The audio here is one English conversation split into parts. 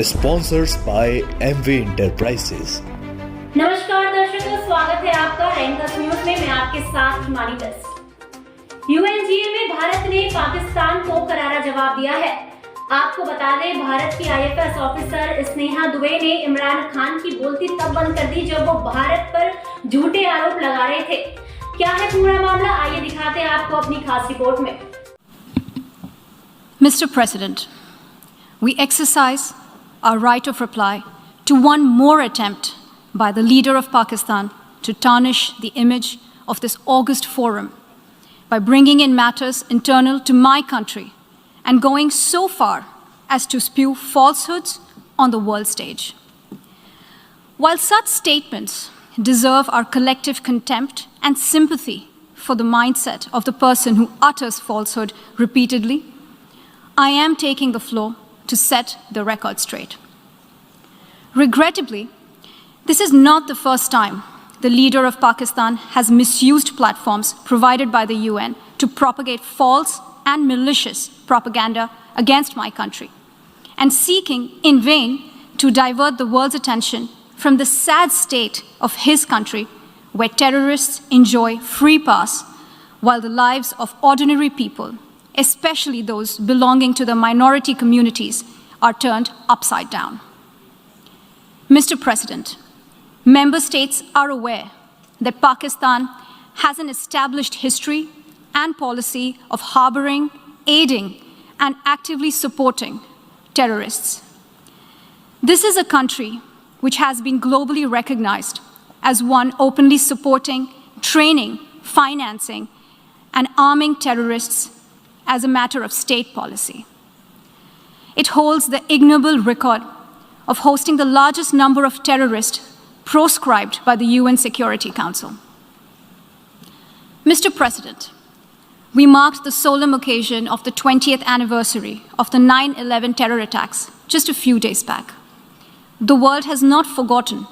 Sponsors by MV Enterprises. नमस्कार दर्शकों, स्वागत है आपका रैंकस न्यूज में। मैं आपके साथ हिमानी दस। यूएनजीए में भारत ने पाकिस्तान को करारा जवाब दिया है। आपको बता दें, भारत की आईएफएस ऑफिसर स्नेहा दुबे ने इमरान खान की बोलती तब बंद कर दी जब वो भारत पर झूठे आरोप लगा रहे थे। क्या है पूरा मामला, आइए दिखाते हैं आपको अपनी खास रिपोर्ट में। Mr. President, we exercise our right of reply to one more attempt by the leader of Pakistan to tarnish the image of this august forum by bringing in matters internal to my country and going so far as to spew falsehoods on the world stage. While such statements deserve our collective contempt and sympathy for the mindset of the person who utters falsehood repeatedly, I am taking the floor to set the record straight. Regrettably, this is not the first time the leader of Pakistan has misused platforms provided by the UN to propagate false and malicious propaganda against my country, and seeking in vain to divert the world's attention from the sad state of his country, where terrorists enjoy free pass while the lives of ordinary people, especially those belonging to the minority communities, are turned upside down. Mr. President, member states are aware that Pakistan has an established history and policy of harboring, aiding, and actively supporting terrorists. This is a country which has been globally recognized as one openly supporting, training, financing, and arming terrorists as a matter of state policy. It holds the ignoble record of hosting the largest number of terrorists proscribed by the UN Security Council. Mr. President, we marked the solemn occasion of the 20th anniversary of the 9/11 terror attacks just a few days back. The world has not forgotten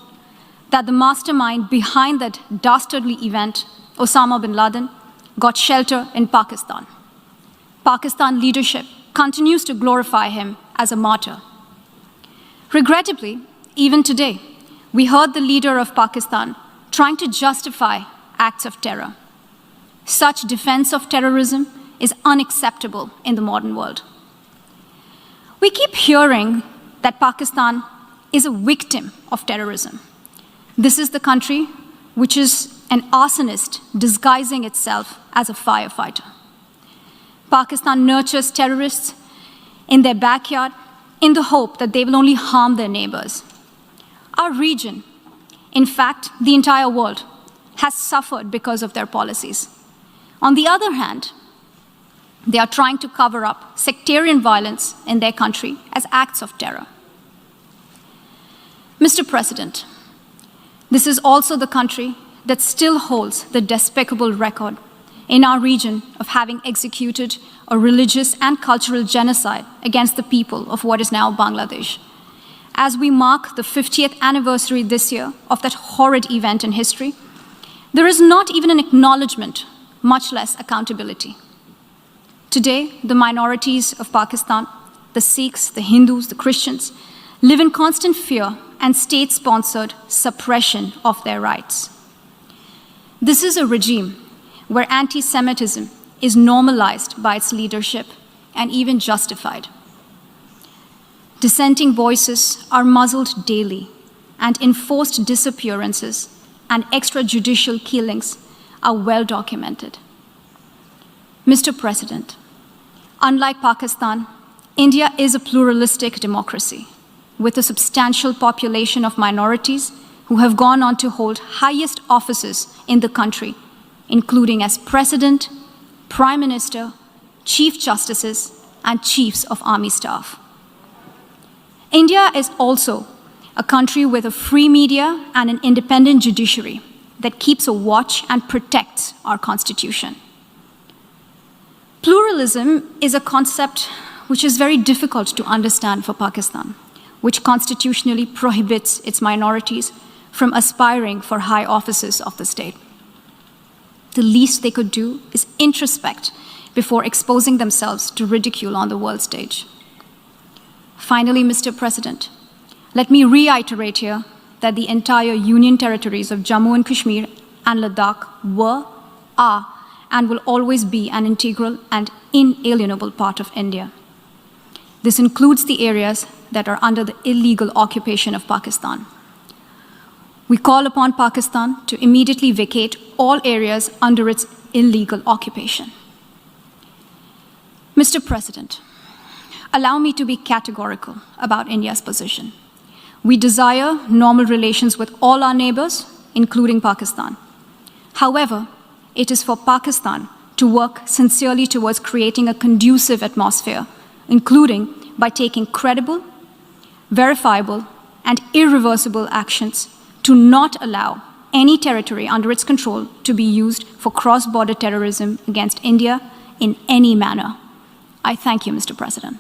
that the mastermind behind that dastardly event, Osama bin Laden, got shelter in Pakistan. Pakistan leadership continues to glorify him as a martyr. Regrettably, even today, we heard the leader of Pakistan trying to justify acts of terror. Such defense of terrorism is unacceptable in the modern world. We keep hearing that Pakistan is a victim of terrorism. This is the country which is an arsonist disguising itself as a firefighter. Pakistan nurtures terrorists in their backyard in the hope that they will only harm their neighbors. Our region, in fact, the entire world, has suffered because of their policies. On the other hand, they are trying to cover up sectarian violence in their country as acts of terror. Mr. President, this is also the country that still holds the despicable record in our region of having executed a religious and cultural genocide against the people of what is now Bangladesh. As we mark the 50th anniversary this year of that horrid event in history, there is not even an acknowledgement, much less accountability. Today, the minorities of Pakistan, the Sikhs, the Hindus, the Christians, live in constant fear and state-sponsored suppression of their rights. This is a regime where anti-Semitism is normalized by its leadership and even justified. Dissenting voices are muzzled daily, and enforced disappearances and extrajudicial killings are well documented. Mr. President, unlike Pakistan, India is a pluralistic democracy with a substantial population of minorities who have gone on to hold highest offices in the country, including as President, Prime Minister, Chief Justices, and Chiefs of Army Staff. India is also a country with a free media and an independent judiciary that keeps a watch and protects our Constitution. Pluralism is a concept which is very difficult to understand for Pakistan, which constitutionally prohibits its minorities from aspiring for high offices of the state. The least they could do is introspect before exposing themselves to ridicule on the world stage. Finally, Mr. President, let me reiterate here that the entire Union territories of Jammu and Kashmir and Ladakh were, are, and will always be an integral and inalienable part of India. This includes the areas that are under the illegal occupation of Pakistan. We call upon Pakistan to immediately vacate all areas under its illegal occupation. Mr. President, allow me to be categorical about India's position. We desire normal relations with all our neighbors, including Pakistan. However, it is for Pakistan to work sincerely towards creating a conducive atmosphere, including by taking credible, verifiable, and irreversible actions to not allow any territory under its control to be used for cross-border terrorism against India in any manner. I thank you, Mr. President.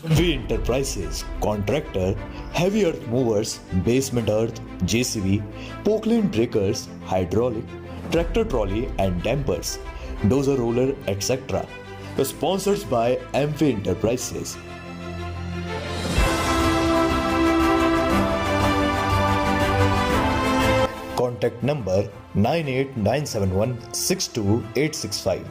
MV Enterprises, contractor, heavy earth movers, basement earth, JCB, Pokelane breakers, hydraulic, tractor trolley and dampers, dozer roller, etc. Sponsored by MV Enterprises. Contact number 98971 62865.